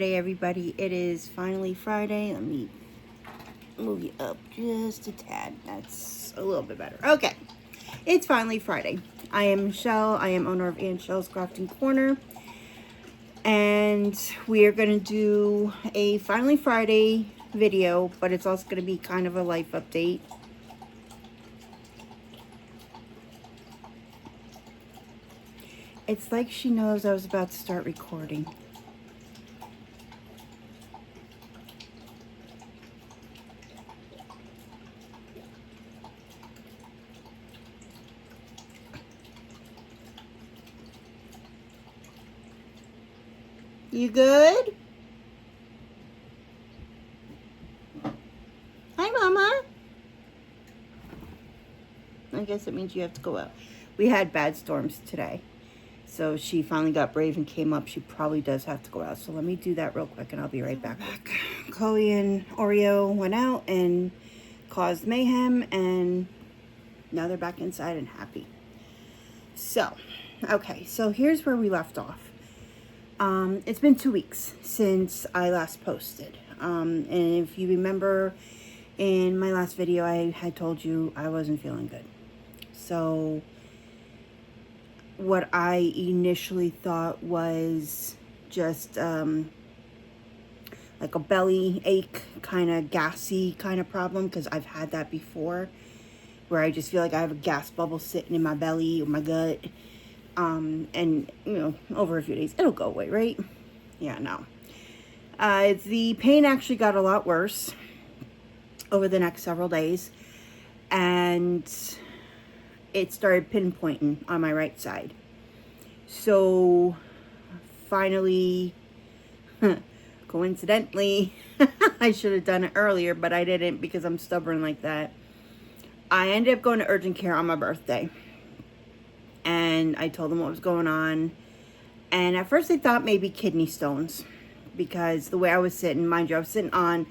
Friday, everybody. It is finally Friday. Let me move you up just a tad. That's a little bit better. Okay. It's finally Friday. I am Michelle. I am owner of Michelle's Crafting Corner. And we are going to do a Finally Friday video, but it's also going to be kind of a life update. It's like she knows I was about to start recording. You good? Hi, Mama. I guess it means you have to go out. We had bad storms today. So she finally got brave and came up. She probably does have to go out. So let me do that real quick and I'll be right back. Chloe and Oreo went out and caused mayhem, and now they're back inside and happy. So, okay, so here's where we left off. It's been 2 weeks since I last posted. And if you remember in my last video, I had told you I wasn't feeling good. So what I initially thought was just like a belly ache, kind of gassy kind of problem, because I've had that before, where I just feel like I have a gas bubble sitting in my belly or my gut. And you know, over a few days it'll go away, right? Yeah, no. The pain actually got a lot worse over the next several days, and it started pinpointing on my right side. So finally, coincidentally, I should have done it earlier, but I didn't because I'm stubborn like that. I ended up going to urgent care on my birthday, and I told them what was going on. And at first I thought maybe kidney stones, because the way I was sitting, mind you, I was sitting on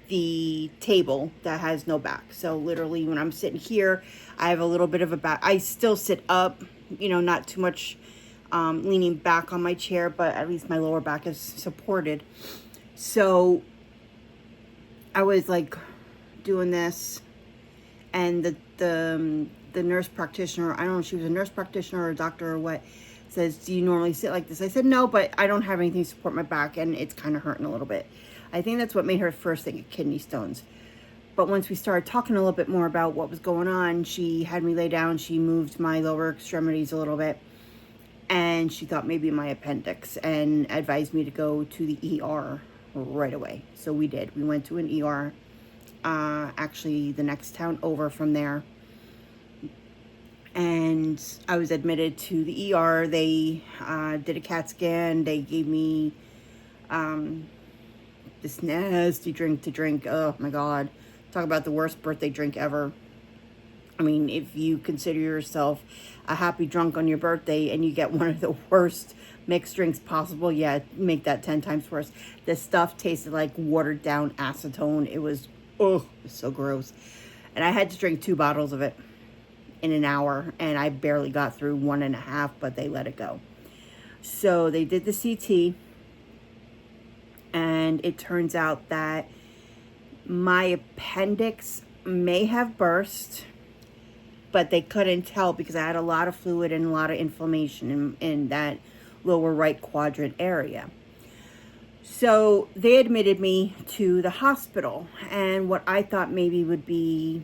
the table that has no back. So literally when I'm sitting here, I have a little bit of a back. I still sit up, you know, not too much leaning back on my chair, but at least my lower back is supported. So I was like doing this, and the nurse practitioner, I don't know if she was a nurse practitioner or a doctor or what, says, do you normally sit like this? I said, no, but I don't have anything to support my back, and it's kind of hurting a little bit. I think that's what made her first think of kidney stones. But once we started talking a little bit more about what was going on, she had me lay down. She moved my lower extremities a little bit, and she thought maybe my appendix, and advised me to go to the ER right away. So we did. We went to an ER, actually the next town over from there. And I was admitted to the ER. They did a CAT scan. They gave me this nasty drink to drink. Oh my God. Talk about the worst birthday drink ever. I mean, if you consider yourself a happy drunk on your birthday and you get one of the worst mixed drinks possible, yeah, make that 10 times worse. This stuff tasted like watered down acetone. It was, oh, so gross. And I had to drink 2 bottles of it in an hour, and I barely got through 1.5, but they let it go. So they did the CT, and it turns out that my appendix may have burst, but they couldn't tell because I had a lot of fluid and a lot of inflammation in that lower right quadrant area. So they admitted me to the hospital, and what I thought maybe would be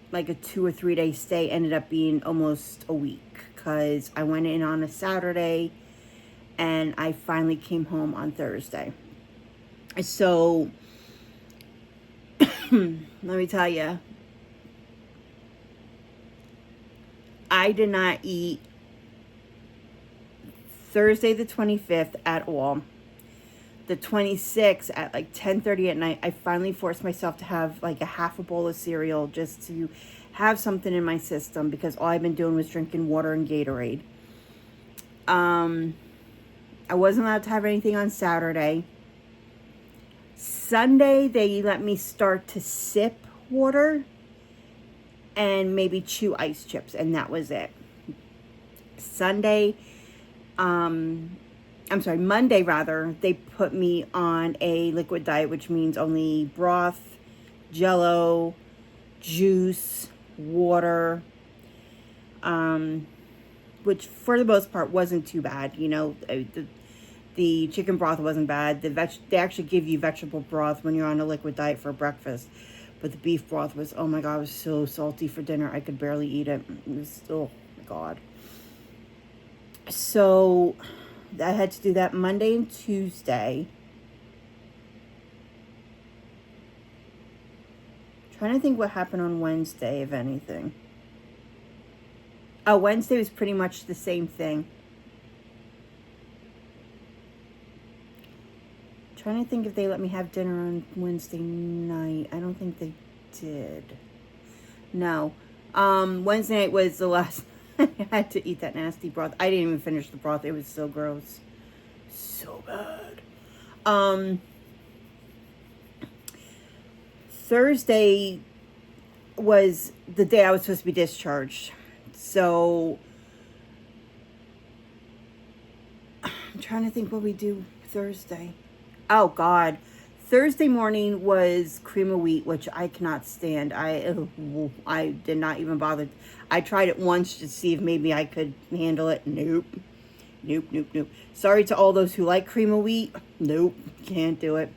like a 2 or 3 day stay ended up being almost a week, because I went in on a Saturday and I finally came home on Thursday. So let me tell you, I did not eat Thursday the 25th at all. The 26th at like 10:30 at night, I finally forced myself to have like a half a bowl of cereal just to have something in my system, because all I've been doing was drinking water and Gatorade. I wasn't allowed to have anything on Saturday. Sunday, they let me start to sip water and maybe chew ice chips, and that was it. Sunday, I'm sorry, Monday rather, they put me on a liquid diet, which means only broth, jello, juice, water, which for the most part wasn't too bad. You know, the chicken broth wasn't bad. They actually give you vegetable broth when you're on a liquid diet for breakfast. But the beef broth was, oh my God, it was so salty for dinner. I could barely eat it. It was, oh my God. So I had to do that Monday and Tuesday. Trying to think what happened on Wednesday, if anything. Oh, Wednesday was pretty much the same thing. Trying to think if they let me have dinner on Wednesday night. I don't think they did. No. Wednesday night was the last I had to eat that nasty broth. I didn't even finish the broth. It was so gross. So bad. Thursday was the day I was supposed to be discharged. So I'm trying to think what we do Thursday. Oh God. Thursday morning was cream of wheat, which I cannot stand. I did not even bother. I tried it once to see if maybe I could handle it. Nope. Nope, nope, nope. Sorry to all those who like cream of wheat. Nope, can't do it.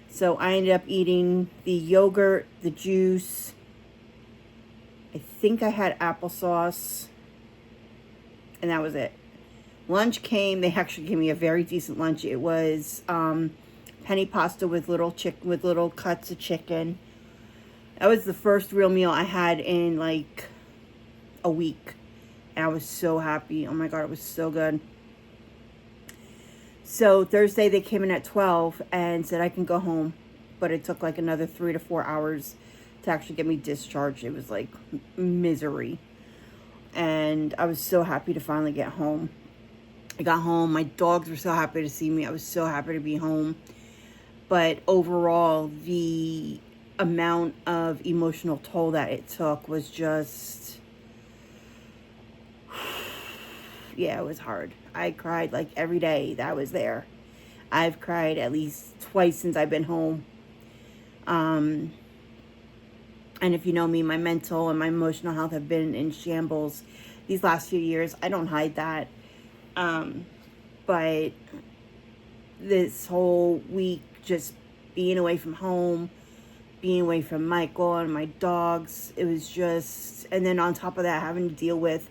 So I ended up eating the yogurt, the juice. I think I had applesauce. And that was it. Lunch came. They actually gave me a very decent lunch. It was penny pasta with little cuts of chicken. That was the first real meal I had in like a week. And I was so happy. Oh my God, it was so good. So Thursday they came in at 12 and said I can go home. But it took like another 3 to 4 hours to actually get me discharged. It was like misery. And I was so happy to finally get home. I got home. My dogs were so happy to see me. I was so happy to be home. But overall, the amount of emotional toll that it took was just, yeah, it was hard. I cried like every day that I was there. I've cried at least twice since I've been home. And if you know me, my mental and my emotional health have been in shambles these last few years. I don't hide that. But this whole week, just being away from home, being away from Michael and my dogs, it was just, and then on top of that, having to deal with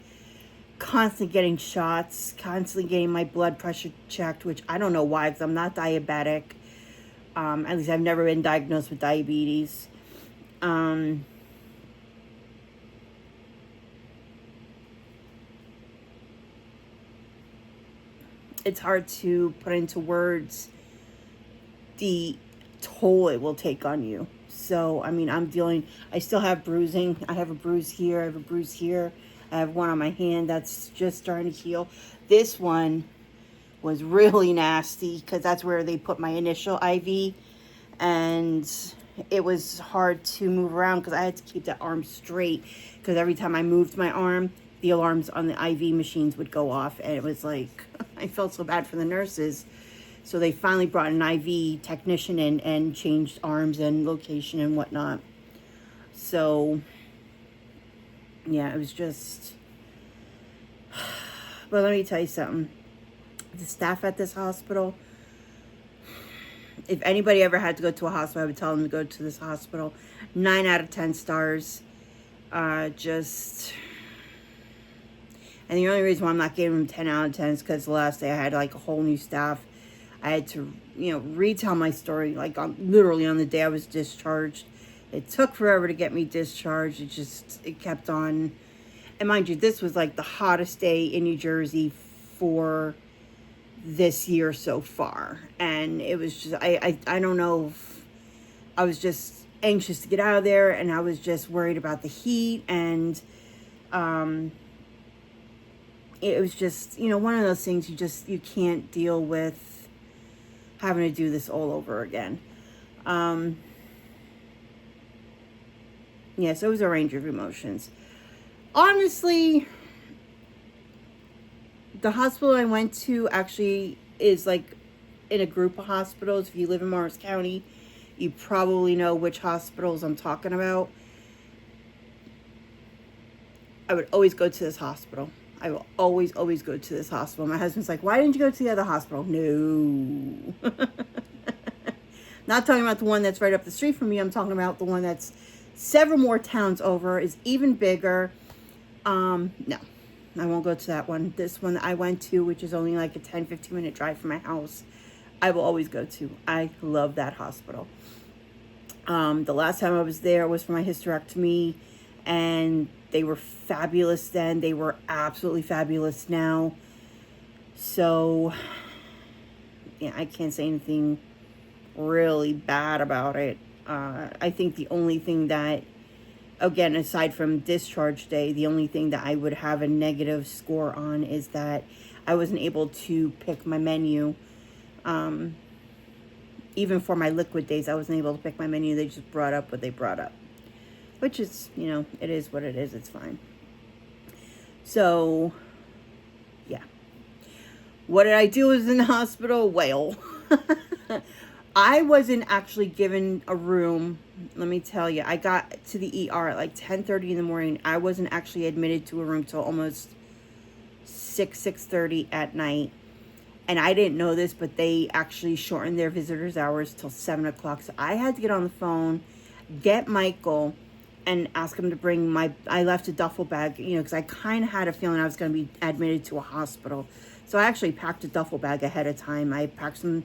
constantly getting shots, constantly getting my blood pressure checked, which I don't know why, because I'm not diabetic. At least I've never been diagnosed with diabetes. It's hard to put into words the toll it will take on you. So, I mean, I still have bruising. I have a bruise here. I have a bruise here. I have one on my hand that's just starting to heal. This one was really nasty because that's where they put my initial IV. And it was hard to move around because I had to keep that arm straight. Because every time I moved my arm, the alarms on the IV machines would go off. And it was like, I felt so bad for the nurses. So they finally brought an IV technician in and changed arms and location and whatnot. So, yeah, it was just... But let me tell you something. The staff at this hospital, if anybody ever had to go to a hospital, I would tell them to go to this hospital. 9 out of 10 stars. Just... And the only reason why I'm not giving them 10 out of 10 is because the last day I had like a whole new staff. I had to, retell my story like literally on the day I was discharged. It took forever to get me discharged. It kept on. And mind you, this was like the hottest day in New Jersey for this year so far. And it was just, I don't know if I was just anxious to get out of there, and I was just worried about the heat, and it was just, one of those things you can't deal with having to do this all over again. Yeah, so it was a range of emotions. Honestly, the hospital I went to actually is like in a group of hospitals. If you live in Morris County, you probably know which hospitals I'm talking about. I would always go to this hospital. I will always go to this hospital. My husband's like, why didn't you go to the other hospital? No. Not talking about the one that's right up the street from me. I'm talking about the one that's several more towns over, is even bigger. No, I won't go to that one. This one that I went to, which is only like a 10-15 minute drive from my house, I will always go to. I love that hospital. The last time I was there was for my hysterectomy, and they were fabulous then. They were absolutely fabulous now. So, yeah, I can't say anything really bad about it. I think the only thing that, again, aside from discharge day, the only thing that I would have a negative score on is that I wasn't able to pick my menu. Even for my liquid days, I wasn't able to pick my menu. They just brought up what they brought up, which is, you know, it is what it is. It's fine. So, yeah. What did I do in the hospital? Well, I wasn't actually given a room. Let me tell you, I got to the ER at like 10:30 in the morning. I wasn't actually admitted to a room till almost 6:30 at night. And I didn't know this, but they actually shortened their visitors' hours till 7 o'clock. So I had to get on the phone, get Michael, and ask him to bring I left a duffel bag, you know, because I kind of had a feeling I was going to be admitted to a hospital. So I actually packed a duffel bag ahead of time. I packed some,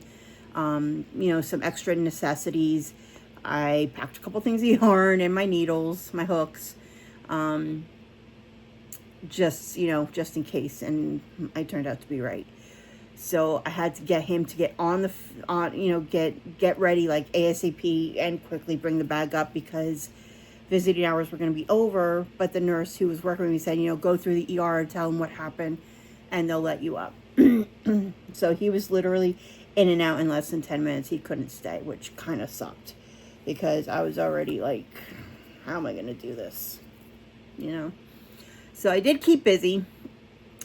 you know, some extra necessities. I packed a couple things of yarn and my needles, my hooks, just, you know, just in case. And I turned out to be right. So I had to get him to get you know, get ready like ASAP and quickly bring the bag up, because visiting hours were going to be over. But the nurse who was working with me said, you know, go through the ER, tell them what happened, and they'll let you up. So he was literally in and out in less than 10 minutes. He couldn't stay, which kind of sucked, because I was already like, how am I going to do this? You know? So I did keep busy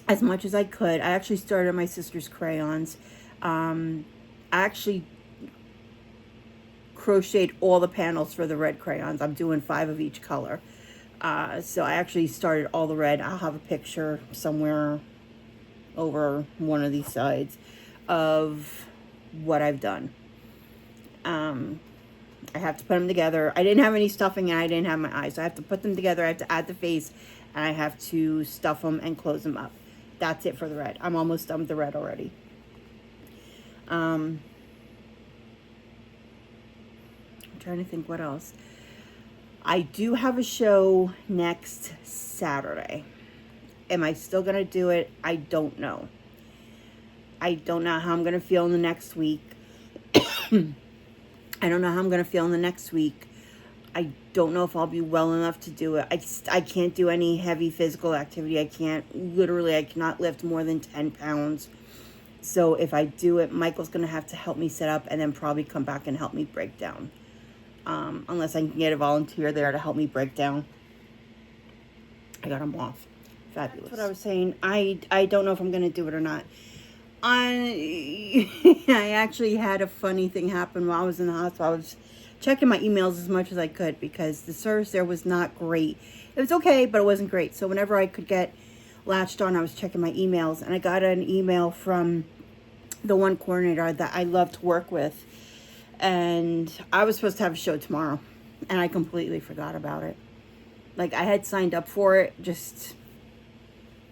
as much as I could. I actually started my sister's crayons. I actually crocheted all the panels for the red crayons. I'm doing 5 of each color. So I actually started all the red. I'll have a picture somewhere over one of these sides of what I've done. I have to put them together. I didn't have any stuffing and I didn't have my eyes. So I have to put them together. I have to add the face and I have to stuff them and close them up. That's it for the red. I'm almost done with the red already. I'm trying to think what else. I do have a show next Saturday. Am I still going to do it? I don't know. I don't know how I'm going to feel in the next week. I don't know how I'm going to feel in the next week. I don't know if I'll be well enough to do it. I can't do any heavy physical activity. I cannot lift more than 10 pounds. So if I do it, Michael's going to have to help me set up and then probably come back and help me break down. Unless I can get a volunteer there to help me break down. I got him off. Fabulous. That's what I was saying. I don't know if I'm going to do it or not. I actually had a funny thing happen while I was in the hospital. I was checking my emails as much as I could because the service there was not great. It was okay, but it wasn't great. So whenever I could get latched on, I was checking my emails. And I got an email from the one coordinator that I love to work with. And I was supposed to have a show tomorrow. And I completely forgot about it. Like, I had signed up for it just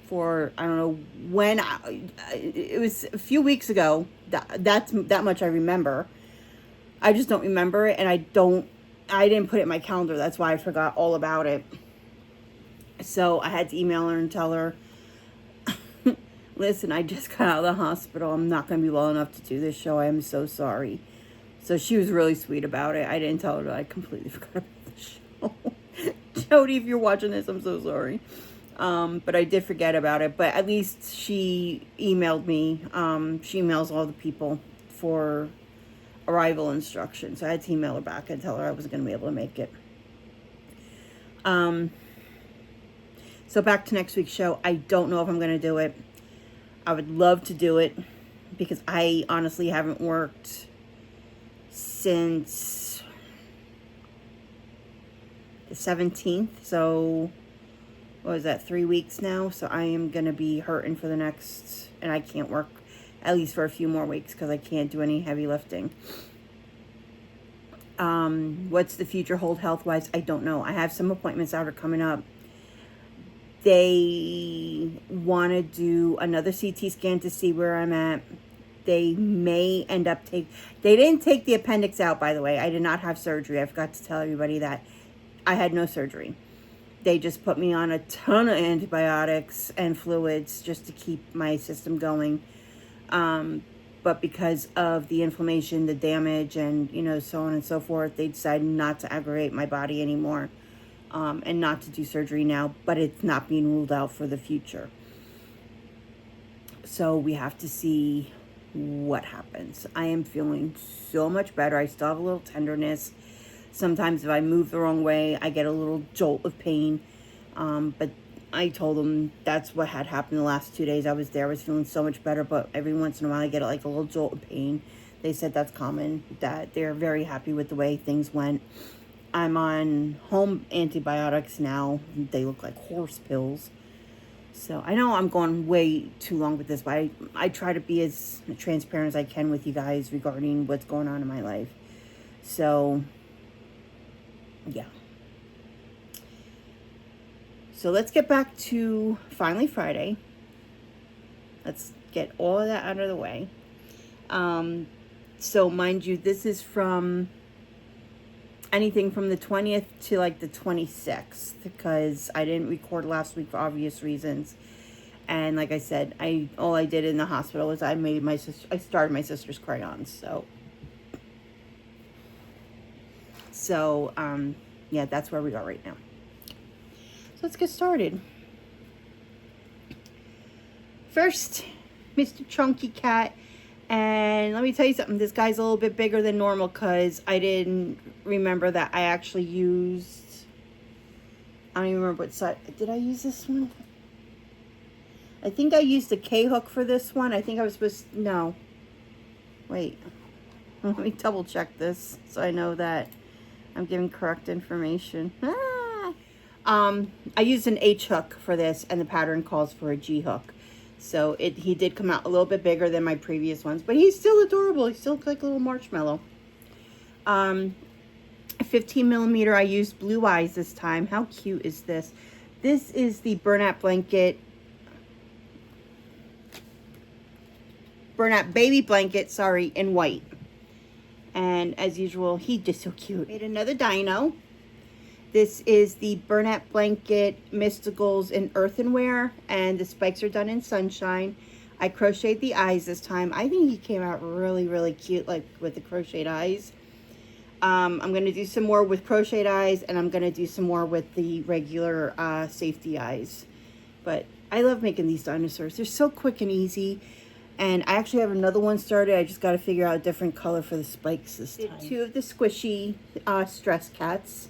for, I don't know when. It was a few weeks ago. That much I remember. I just don't remember it, and I didn't put it in my calendar. That's why I forgot all about it. So I had to email her and tell her, listen, I just got out of the hospital. I'm not going to be well enough to do this show. I am so sorry. So she was really sweet about it. I didn't tell her that I completely forgot about the show. Jody, if you're watching this, I'm so sorry. But I did forget about it. But at least she emailed me. She emails all the people for arrival instructions. So I had to email her back and tell her I wasn't going to be able to make it. So back to next week's show. I don't know if I'm going to do it. I would love to do it because I honestly haven't worked since the 17th. So what was that, 3 weeks now? So I am going to be hurting for the next, and I can't work at least for a few more weeks because I can't do any heavy lifting. What's the future hold health-wise? I don't know. I have some appointments that are coming up. They want to do another CT scan to see where I'm at. They may end up they didn't take the appendix out, by the way. I did not have surgery. I forgot to tell everybody that. I had no surgery. They just put me on a ton of antibiotics and fluids just to keep my system going. But because of the inflammation, the damage, and, you know, so on and so forth, they decided not to aggravate my body anymore, and not to do surgery now, but it's not being ruled out for the future. So we have to see what happens. I am feeling so much better. I still have a little tenderness. Sometimes if I move the wrong way, I get a little jolt of pain. But I told them that's what had happened the last 2 days I was there. I was feeling so much better, but every once in a while I get like a little jolt of pain. They said that's common, that they're very happy with the way things went. I'm on home antibiotics now. They look like horse pills. So I know I'm going way too long with this, but I try to be as transparent as I can with you guys regarding what's going on in my life. So, yeah. So let's get back to finally Friday. Let's get all of that out of the way. So mind you, this is from anything from the 20th to like the 26th, because I didn't record last week for obvious reasons. And like I said, all I did in the hospital was I started my sister's crayons. So yeah, that's where we are right now. So let's get started. First, Mr. Chunky Cat. And let me tell you something. This guy's a little bit bigger than normal because I didn't remember that I actually used... I don't even remember what side... Did I use this one? I think I used a K-hook for this one. I think I was supposed to... No. Wait. Let me double check this so I know that I'm giving correct information. I used an H-hook for this, and the pattern calls for a G-hook. So he did come out a little bit bigger than my previous ones, but he's still adorable. He still looks like a little marshmallow. 15 millimeter, I used Blue Eyes this time. How cute is this? This is the Burnout baby blanket, sorry, in white. And as usual, he's just so cute. Made another dino. This is the Burnout Blanket Mysticals in earthenware, and the spikes are done in sunshine. I crocheted the eyes this time. I think he came out really, really cute, like with the crocheted eyes. I'm going to do some more with crocheted eyes, and I'm going to do some more with the regular safety eyes. But I love making these dinosaurs. They're so quick and easy. And I actually have another one started. I just got to figure out a different color for the spikes this time. Two of the squishy stress cats.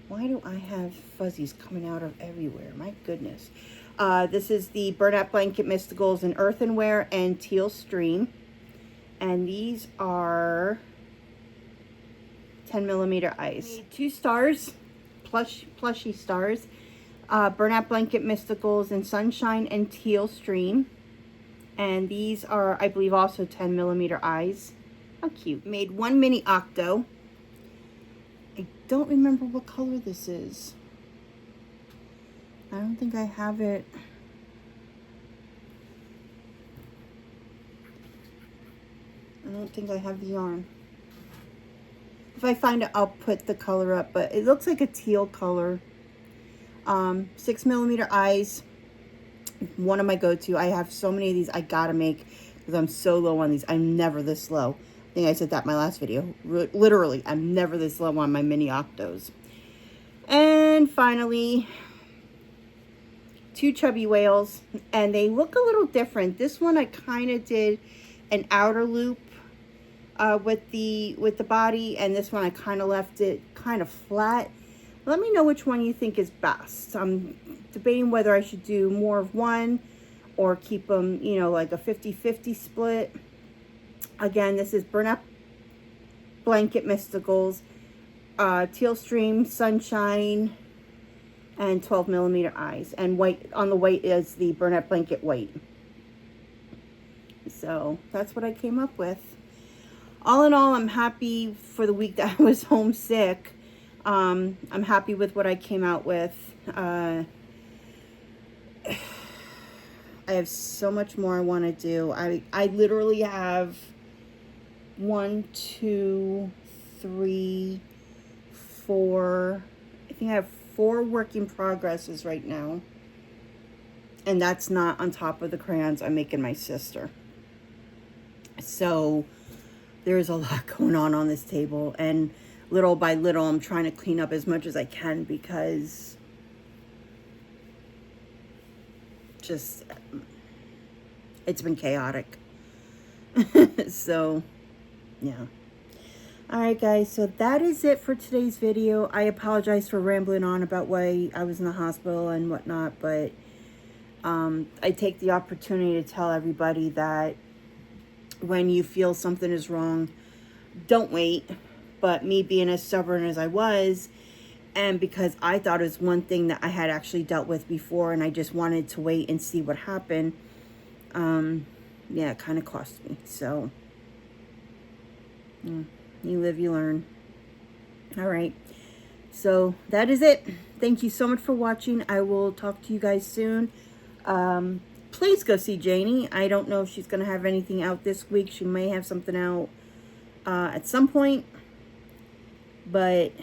Why do I have fuzzies coming out of everywhere? My goodness. This is the Burnout Blanket Mysticals in earthenware and teal stream. And these are 10 millimeter eyes. Two stars, plushy stars. Burnout Blanket Mysticals in sunshine and teal stream. And these are, I believe, also 10 millimeter eyes. How cute. Made one mini octo. I don't remember what color this is. I don't think I have it. I don't think I have the yarn. If I find it, I'll put the color up, but it looks like a teal color. 6 millimeter eyes. One of my go-to. I have so many of these I gotta make because I'm so low on these. I'm never this low. I think I said that in my last video. Literally, I'm never this low on my mini octos. And finally, two chubby whales, and they look a little different. This one I kind of did an outer loop with the body, and this one I kind of left it kind of flat. Let me know which one you think is best. I'm debating whether I should do more of one or keep them, you know, like a 50-50 split. Again, this is Burn-Up Blanket Mysticals, Teal Stream, Sunshine, and 12 millimeter eyes. And white on the white is the Burn-Up Blanket white. So that's what I came up with. All in all, I'm happy for the week that I was homesick. I'm happy with what I came out with. I have so much more I want to do. I literally have 1, 2, 3, 4. I think I have 4 work in progresses right now. And that's not on top of the crayons I'm making my sister. So there's a lot going on this table. And little by little, I'm trying to clean up as much as I can because just, it's been chaotic. So, yeah. Alright guys, so that is it for today's video. I apologize for rambling on about why I was in the hospital and whatnot, but I take the opportunity to tell everybody that when you feel something is wrong, don't wait. But me being as stubborn as I was, and because I thought it was one thing that I had actually dealt with before and I just wanted to wait and see what happened, yeah, it kind of cost me. So, you live, you learn. All right. So that is it. Thank you so much for watching. I will talk to you guys soon. Please go see Janie. I don't know if she's going to have anything out this week. She may have something out at some point. But,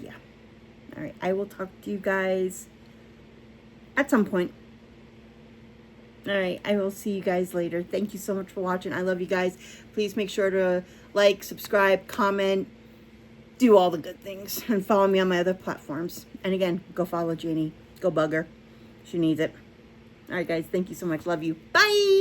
yeah. All right. I will talk to you guys at some point. All right. I will see you guys later. Thank you so much for watching. I love you guys. Please make sure to like, subscribe, comment, do all the good things. And follow me on my other platforms. And again, go follow Janie. Go bug her. She needs it. All right, guys. Thank you so much. Love you. Bye.